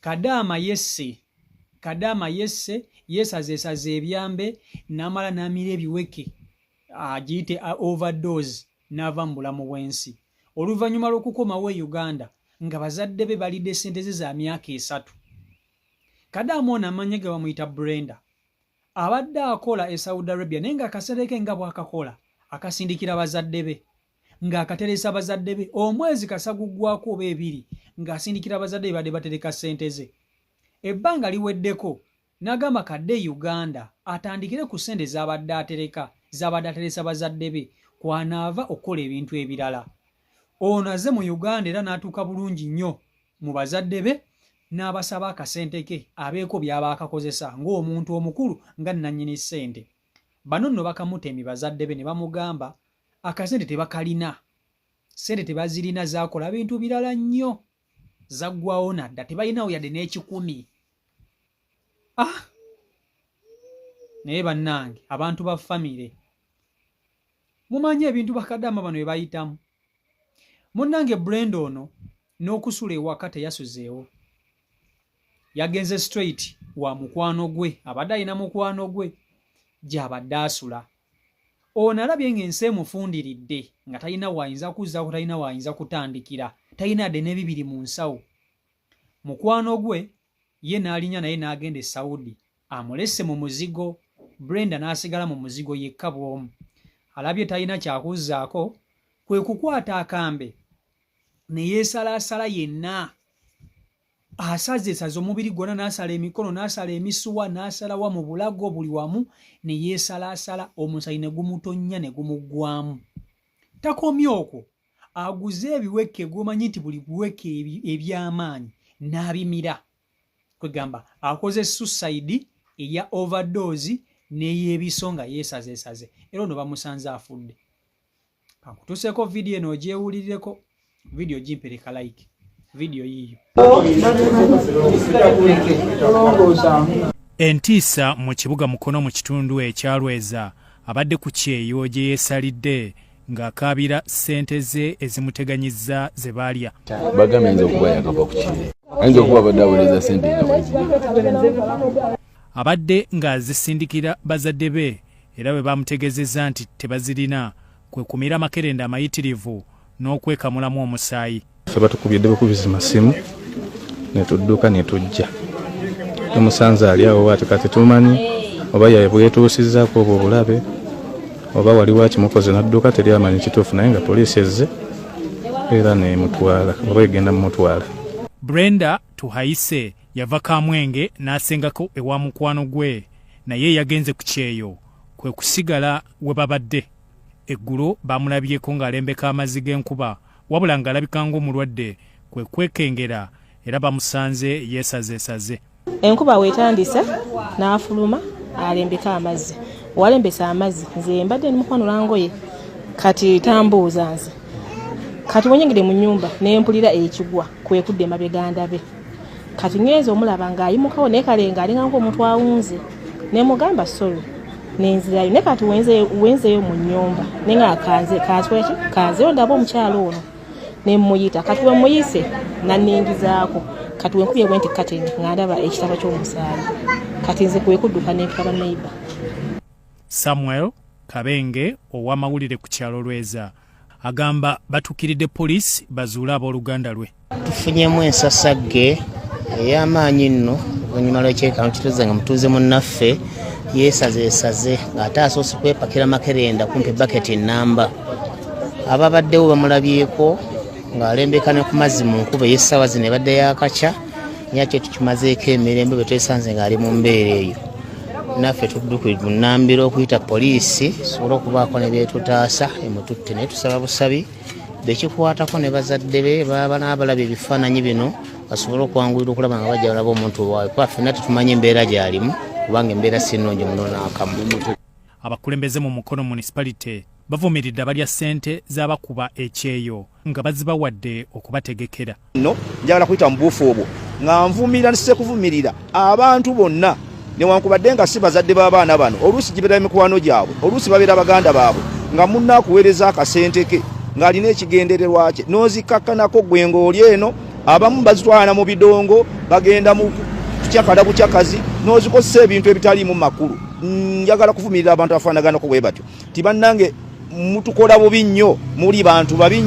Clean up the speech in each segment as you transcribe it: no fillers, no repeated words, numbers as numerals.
Kadama yesse yesaze ebyambe namala namira ebiweke agiyite overdose n'ava mu bulamu bw'ensi. Oluvannyuma lw'okukomawo e Uganda nga bazadde be balidde ssente ze za myaka 3. Kadama ono amanye ge bamuyita Brenda abadde akola e Saudi Arabia naye nga akasente ke nga bw'akakola akasindikira bazadde be ng'akateresa bazadde be omwezi kasaguggwako oba 2 ng'asindikira bazadde be badde batereka ssente ze. Ebbanga liweddeko n'agamba kadde Uganda atandikire ku ssente z'abadde ateresa bazadde be kwanaava okukola ebintu ebirala. Ono aze mu Uganda era n'atuuka bulungi nnyo mu bazadde be n'abasaba akasente ke abeeko by'aba akakozesa ng'omuntu omukulu nga nannyini ssente. Bano nno bakamutemi bazadde be ne bamugamba akasente tebakalina, ssente tebazirina zaakola bintu birala nnyo zaggwawo nadda tebalinawo yadde n'ekikumi. Naye bannange abantu ba famire mumanyi ebintu bakadama bano bye bayitamu. Munnange Brenda ono n'okusula ewaka teyasuzeewo, yagenze straight wa mukwano gwe abadde alina mukwano gwe gy'abadde asula. Ono alabye ng'ensi emufundiridde nga talina waayinza kuzzaako, talina waayinza kutandikira, talina yadde n'ebibiri mu nsawo. Mukwano gwe ye n'alinya naye n'agenda e Saudi amulesse mu muzigo. Brenda n'asigala mu muzigo yekka bw'omu. Alabye talina kyakuzzaako kwe kukwata akambe ne yeesalaasala yenna. Asazesaza omubiri gwonna n'asala emikono n'asala emisuwa n'asalawa mu bulago buli wamu ne yeesalaasala omusaayi ne gumutonnya ne gumuggwamu. Takomye okwo aguze ebiweke gw'omanyi nti buli biweke eby'amaanyi n'abimira. Kwegamba akoze suicide eya overdose n'ey'ebiso nga yeesazeesaze era ono bamusanze afudde. Kakutuseeko vidiyo eno ogyewulirireko, vidiyo gimpereka like, vidiyo yiyo. Entiisa mu kibuga Mukono mu kitundu ekyalweza abadde ku kyeyo gye yeesalidde ng'akaabira ssente ze ezimuteganyizza ze baalya. Bagambye nze okuba yakava ku kyeyo ayinza okuba abadde aweereza ssente nga abadde ng'azisindikira bazadde be era bwe bamutegezezza nti tebazirina kwe kumira makerenda amayitirivu n'okwekamulamu omusaayi. Ffe batukubye bakubisa masimu ne tudduka ne tujja. Tumusanze ali awo bw'ati kati tumanyi oba yabwetuusizzaako obwo obulabe oba waliwo akimukoze n'adduka teri amanyi kituufu naye nga poliisi ezze era n'emutwala oba egenda mumutwala. Brenda Tuhayise yava Kamwenge n'asengako ewa mukwano gwe naye yagenze ku kyeyo kwe kusigala we babadde. Eggulo bamulabyeko ng'alembeka amazzi g'enkuba wabula ng'alabika ng'omulwadde kwe kwekengera era bamusanze yeesazeesaze. Enkuba weetandisa n'afuluma alembeka amazzi. Walembesa amazzi nze mbadde nimukwanula ngoye kati tambuuza nze. Kati wenyingire mu nnyumba n'empulira ekigwa kwekudde emabega ndabe. Kati ngenze omulaba ng'ayimukawo naye kale ng'alinga ng'omuntu awunze. Ne mugamba solo nenzirayo ne kati wenzeyo mu nnyumba ne nga kazeyo ndaba omukyalo ono ne muyita kati we muyise nanningizaako kati wenkubye bwenti kateni nga ndaba ekitabo ky'omusaayi kati nze kwekudduka n'ekitaba neighbor. Samuel Kabenge ow'amawulire ku kyalo Lweza agamba batukiridde poliisi bazuule abooluganda lwe. Tufunyemu ensasagge ey'amaanyi nno oluvannyuma lw'ekyekantu kituuze nga mutuuze munnaffe yeesazeesaze ng'ate asoose kwepakira makerenda kumpi baketi nnamba. Ababaddewo bamulabyeko ng'alembeka ne ku mazzi mu nkuba ey'essaawa zino ebadde yakakya nyakyo tukimazeeko emirembe bwe twesanze ng'ali mu mbeera eyo. Naffe tuddukiridde mu nnambiro okuyita poliisi tusobole okubaako ne byetutaasa emututte naye tusaba busabi bekikwatako ne bazadde be baba n'abalaba ebifaananyi bino basobole okwanguyira okulaba nga bajja balaba omuntu waabwe kuba ffenna tetumanyi embeera gy'alimu kubanga embeera si nnungi muno n'akamu. Abakulembeze mu Mukono municipality bavumiridde abalya ssente z'abakuba ekyeyo nga bazibawadde okubategekera. No njagala kuyita mu buufu obwo nga nvumirira nise kuvumirira abantu bonna newankubadde nga si bazadde b'abaana bano oluusi gibeera mikwano gyabwe oluusi babeera baganda baabwe nga munna akuweereza akasente ke ng'alina ekigendererwa kye n'ozikakkanako gwe ng'oli eno abamu bazitwala mu bidongo bagenda mu kucyakala bucyakazi n'ozikosa ebintu ebitaliimu makulu. Njagala kuvumirira abantu afaanagana ko bwe batyo tibannange mutukola bubi nnyo, muli bantu babi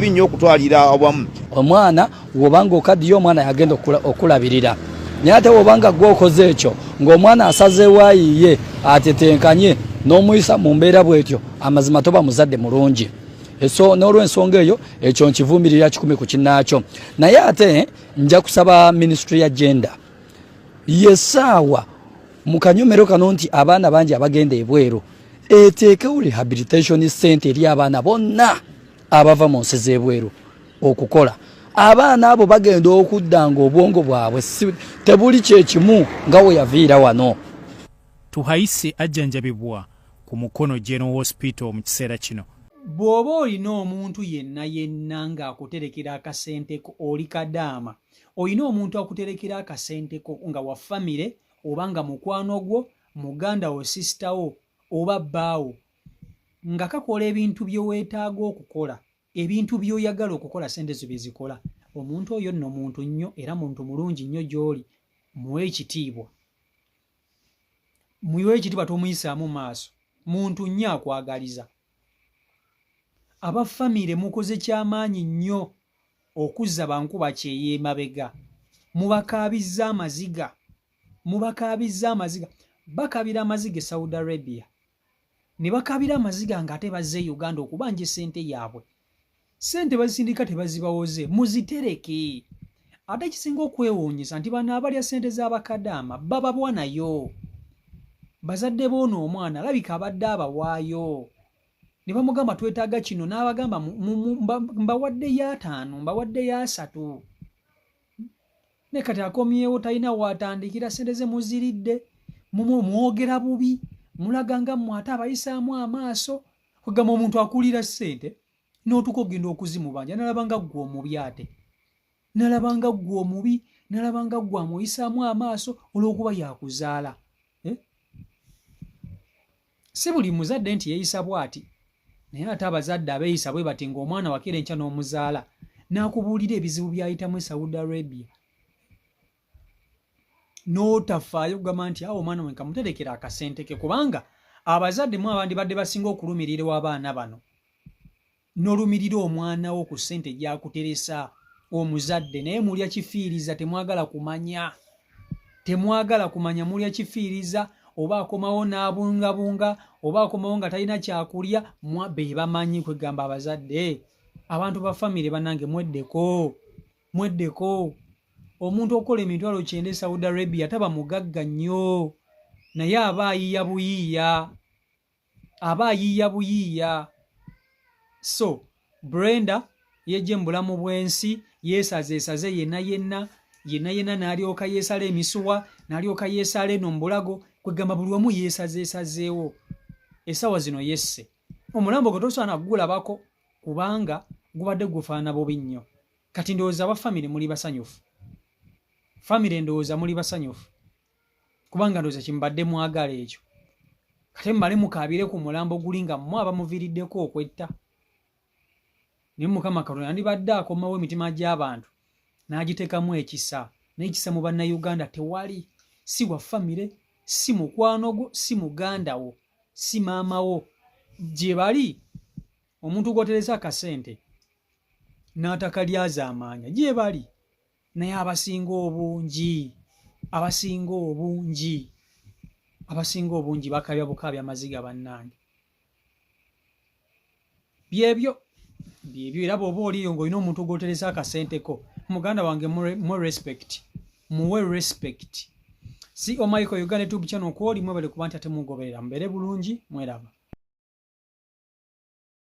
nnyo okutwalira awamu. Omwana wobanga okaddiyo omwana yagenda okulabirira naye ate wobanga gwokoze ekyo ng'omwana asazeewo ayiye atetenkanye n'omuyisa mu mbeera bwetyo amazima toba muzadde mulungi. So n'olw'ensonga eyo ekyo nkivumirira 10 ku kinnaakyo. Naye ate nja kusaba ministry ya gender yesaawa mu kanyomero kano nti abaana bangi abagenda ebweru eteekewo rehabilitation center eri abaana bonna abava mu nsi z'ebweru okukola. Abaana abo bagenda okuddanga obwongo bwabwe tebuli kyekimu nga we yaviira wano. Tuhayise ajjanjabibwa ku Mukono General Hospital mu kiseera kino. Bw'oba olina omuntu yenna ng'akuterekera akasenteko oli kadaama, olina omuntu akuterekera akasenteko nga wa famire oba nga mukwano gwo, muganda wo, sisita wo oba bbaawo, nga kakola ebintu byoweetaaga okukola, ebintu byoyagala okukola sente zo byezikola. Omuntu oyo nno muntu nnyo era muntu mulungi nnyo gy'oli. Muwe ekitiibwa, tomuyisaamu maaso. Muntu nnyo akwagaliza. Abafamire mukoze kyamaanyi nnyo okuzza bankuba kyey'emabega. Mubakaabizza amaziga. Bakabira amaziga e Saudi Arabia. Ne bakabira amaziga ng'ate bazze Uganda okubanja sente yaabwe. Sente bazisindika tebazibawoze, muzitereke. Ate kisinga okwewuunyisa nti bano abalya sente z'abakadaama bababwa nayo. Bazadde boono omwana alabika abadde abawaayo. Ne bamugamba twetaaga kino n'abagamba mbawaddeyo 5, mbawaddeyo 3. Ne kati akomyewo talina waatandikira sente ze muziridde. Mwogera bubi, mulaga nga mmwe ate abayisaamu amaaso. Kugamba omuntu akulira sente n'otuka ogenda okuzimubanja nalabanga ggwe omubi ate. Nalabanga ggwe omubi, nalabanga ggwe amuyisaamu amaaso olw'okuba yakuzaala. Si buli muzadde nti yeeyisa bw'ati. Naye ate abazadde abeeyisa bwe bati ng'omwana wakera enkya n'omuzaala n'akubuulira ebizibu by'ayitamu e Saudi Arabia. N'otafaayo kugamba nti awo omwana wenka muterekera akasente ke, kubanga abazadde mu abandi badde basinga okulumirira abaana bano. N'olumirira omwana wo ku ssente gy'akuteresa omuzadde, naye mulya kifiiriza, temwagala kumanya mulya kifiiriza, oba akomawo n'abungabunga, oba akomawo nga talina kyakulya, be bamanyi kwegamba abazadde. Abantu ba famire bannange mweddeko. Omuntu okola emitwalo 9 Saudi Arabia taba mugagga nnyo, naye aba ayiiya buyiiya. So Brenda yejje mu bulamu bw'ensi, yeesazeesaze yenna n'alyoka yeesala emisuwa, n'alyoka yeesala eno mu bulago, kwegamba buli wamu yeesazeesazeewo. Essaawa zino yesse omulambo gwe tosaana kugulabako kubanga gubadde gufaana bubi nnyo. Kati ndowooza abafamire muli basanyufu. Famire ndowooza muli basanyufu kubanga ndowooza kimbadde mwagala ekyo. Kati mmale mukaabire ku mulambo guli nga mmwe abamuviiriddeko okwetta. Naye Mukama Katonda yandibadde akomawo emitima gy'abantu n'agiteekamu ekisa. N'ekisa mu bannayuganda tewali. Si wa famire, si mukwano gwo, si muganda wo, si maama wo. Gye bali omuntu gw'oteresa akasente n'atakalyaza amaanya, gye bali. Naye abasinga obungi bakabya bukaabya amaziga bannange. Byebyo era bw'oba oliyo ng'olina omuntu gw'oteresa akasenteko, muganda wange muwe respect. Si Michael Uganda YouTube channel kw'oli mwebale kuba nti ate mugoberera. Mbeere bulungi, mweraba.